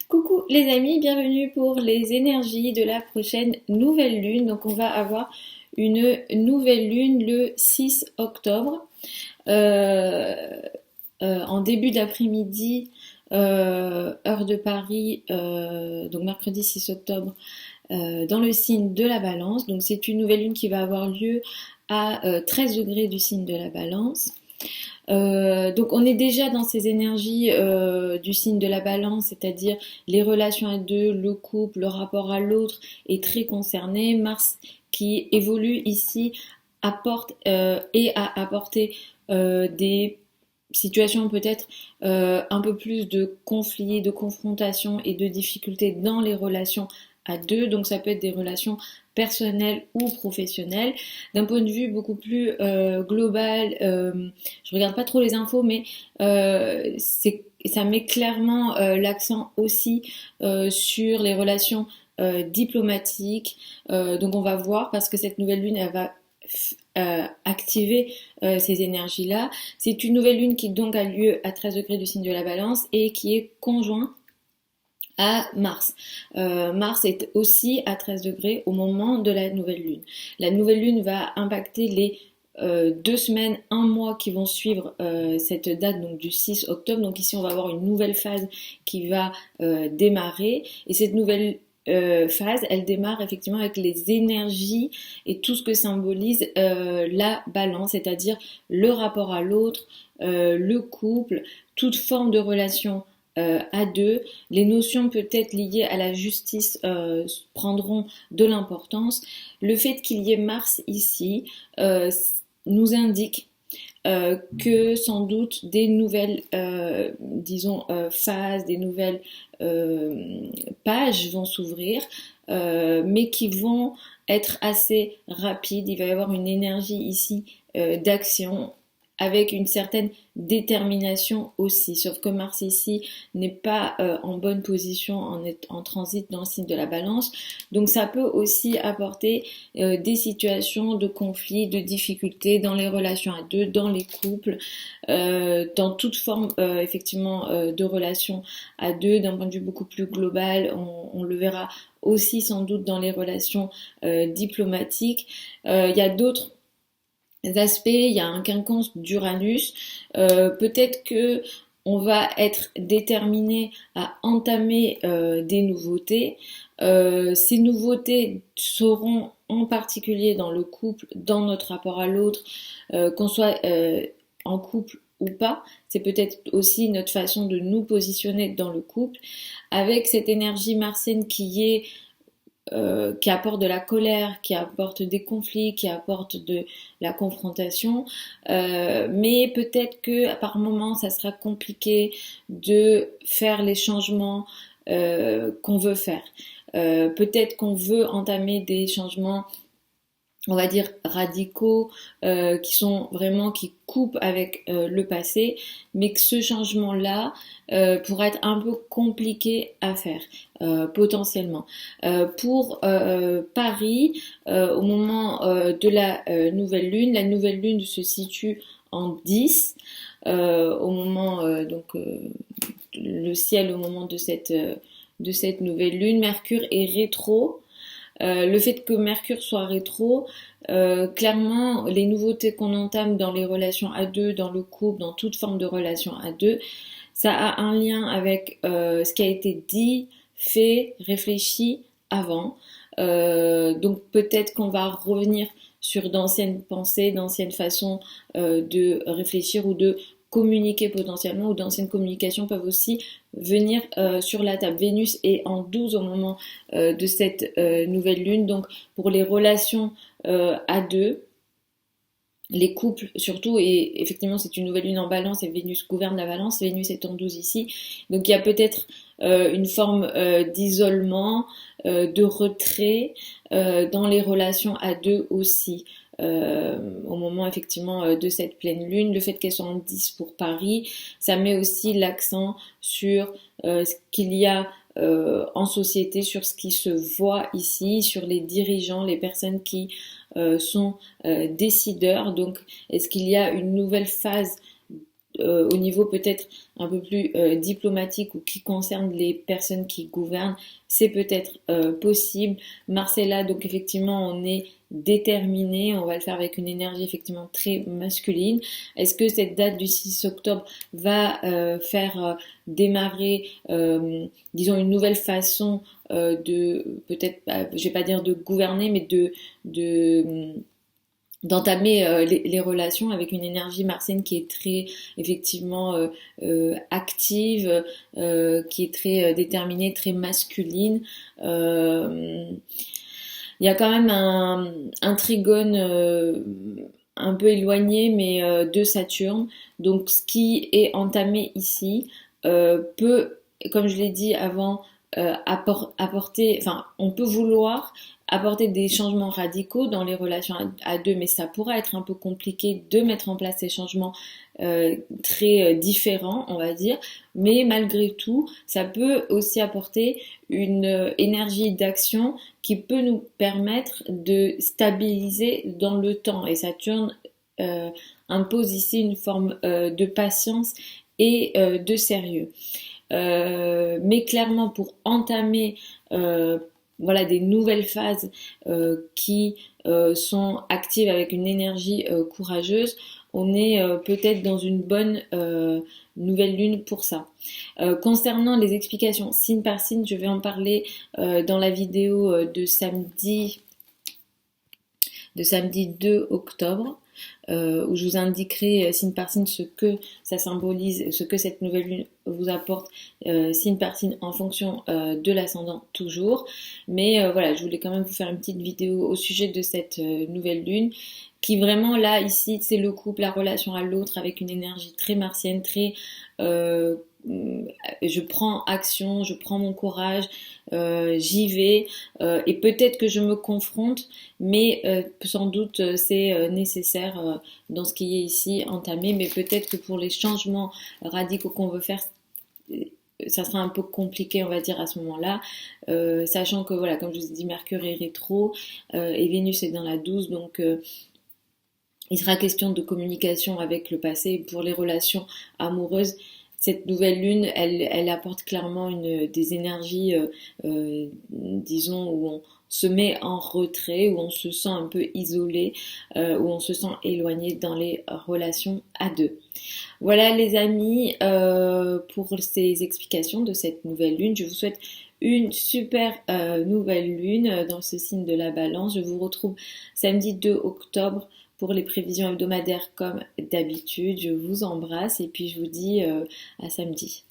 Coucou les amis, bienvenue pour les énergies de la prochaine nouvelle lune. Donc on va avoir une nouvelle lune le 6 octobre euh, en début d'après-midi, heure de Paris, donc mercredi 6 octobre, dans le signe de la Balance. Donc c'est une nouvelle lune qui va avoir lieu à 13 degrés du signe de la Balance. Donc on est déjà dans ces énergies du signe de la Balance, c'est-à-dire les relations à deux, le couple, le rapport à l'autre est très concerné. Mars qui évolue ici apporte et a apporté des situations peut-être un peu plus de conflits, de confrontations et de difficultés dans les relations à deux. Donc ça peut être des relations personnelles ou professionnelles. D'un point de vue beaucoup plus global, je regarde pas trop les infos, mais ça met clairement l'accent aussi sur les relations diplomatiques. Donc on va voir parce que cette nouvelle lune, elle va activer ces énergies-là. C'est une nouvelle lune qui donc a lieu à 13 degrés du signe de la Balance et qui est conjoint à Mars. Mars est aussi à 13 degrés au moment de la nouvelle lune. La nouvelle lune va impacter les 2 semaines, un mois qui vont suivre cette date donc du 6 octobre. Donc ici on va avoir une nouvelle phase qui va démarrer et cette nouvelle phase, elle démarre effectivement avec les énergies et tout ce que symbolise la balance, c'est-à-dire le rapport à l'autre, le couple, toute forme de relation à deux. Les notions peut-être liées à la justice prendront de l'importance. Le fait qu'il y ait Mars ici nous indique que sans doute des nouvelles, disons, phases, des nouvelles pages vont s'ouvrir, mais qui vont être assez rapides. Il va y avoir une énergie ici d'action avec une certaine détermination aussi. Sauf que Mars ici n'est pas en bonne position en transit dans le signe de la Balance. Donc ça peut aussi apporter des situations de conflit, de difficultés dans les relations à deux, dans les couples, dans toute forme effectivement de relations à deux, d'un point de vue beaucoup plus global. On le verra aussi sans doute dans les relations diplomatiques. Il y a d'autres aspects, il y a un quinconce d'Uranus. Peut-être que on va être déterminé à entamer des nouveautés. Ces nouveautés seront en particulier dans le couple, dans notre rapport à l'autre, qu'on soit en couple ou pas. C'est peut-être aussi notre façon de nous positionner dans le couple, avec cette énergie martienne qui apporte de la colère, qui apporte des conflits, qui apporte de la confrontation. Mais peut-être que par moments, ça sera compliqué de faire les changements qu'on veut faire. Peut-être qu'on veut entamer des changements, on va dire radicaux, qui sont vraiment qui coupent avec le passé, mais que ce changement-là pourrait être un peu compliqué à faire potentiellement. Pour Paris, au moment de nouvelle lune se situe en 10, au moment donc le ciel au moment de cette nouvelle lune. Mercure est rétro. Le fait que Mercure soit rétro, clairement, les nouveautés qu'on entame dans les relations à deux, dans le couple, dans toute forme de relation à deux, ça a un lien avec ce qui a été dit, fait, réfléchi avant. Donc peut-être qu'on va revenir sur d'anciennes pensées, d'anciennes façons de réfléchir ou de communiquer potentiellement, ou d'anciennes communications peuvent aussi venir sur la table. Vénus est en 12 au moment de cette nouvelle lune, donc pour les relations à deux, les couples surtout, et effectivement c'est une nouvelle lune en balance et Vénus gouverne la balance, Vénus est en 12 ici, donc il y a peut-être une forme d'isolement, de retrait dans les relations à deux aussi. Au moment effectivement de cette pleine lune, le fait qu'elle soit en 10 pour Paris, ça met aussi l'accent sur ce qu'il y a en société, sur ce qui se voit ici, sur les dirigeants, les personnes qui sont décideurs. Donc, est-ce qu'il y a une nouvelle phase au niveau peut-être un peu plus diplomatique ou qui concerne les personnes qui gouvernent, c'est peut-être possible. Marcella, donc effectivement, on est déterminé, on va le faire avec une énergie effectivement très masculine. Est-ce que cette date du 6 octobre va faire démarrer, disons, une nouvelle façon de, peut-être, je vais pas dire de gouverner, mais de d'entamer les relations avec une énergie martienne qui est très effectivement active, qui est très déterminée, très masculine. Il y a quand même un trigone un peu éloigné, mais de Saturne. Donc ce qui est entamé ici peut, comme je l'ai dit avant, apporter, enfin, on peut vouloir apporter des changements radicaux dans les relations à deux, mais ça pourra être un peu compliqué de mettre en place ces changements très différents, on va dire. Mais malgré tout, ça peut aussi apporter une énergie d'action qui peut nous permettre de stabiliser dans le temps. Et Saturne impose ici une forme de patience et de sérieux. Mais clairement, pour entamer voilà, des nouvelles phases qui sont actives avec une énergie courageuse, on est peut-être dans une bonne nouvelle lune pour ça. Concernant les explications signe par signe, je vais en parler dans la vidéo de samedi 2 octobre. Où je vous indiquerai signe par signe ce que ça symbolise, ce que cette nouvelle lune vous apporte, signe par signe en fonction de l'ascendant toujours. Mais voilà, je voulais quand même vous faire une petite vidéo au sujet de cette nouvelle lune qui vraiment là, ici, c'est le couple, la relation à l'autre avec une énergie très martienne, très... je prends action, je prends mon courage, j'y vais et peut-être que je me confronte, mais sans doute c'est nécessaire dans ce qui est ici entamé, mais peut-être que pour les changements radicaux qu'on veut faire, ça sera un peu compliqué, on va dire, à ce moment-là, sachant que, voilà, comme je vous ai dit, Mercure est rétro et Vénus est dans la 12, donc il sera question de communication avec le passé. Pour les relations amoureuses, cette nouvelle lune, elle apporte clairement des énergies, disons, où on se met en retrait, où on se sent un peu isolé, où on se sent éloigné dans les relations à deux. Voilà les amis, pour ces explications de cette nouvelle lune. Je vous souhaite une super nouvelle lune dans ce signe de la Balance. Je vous retrouve samedi 2 octobre pour les prévisions hebdomadaires comme d'habitude. Je vous embrasse et puis je vous dis à samedi.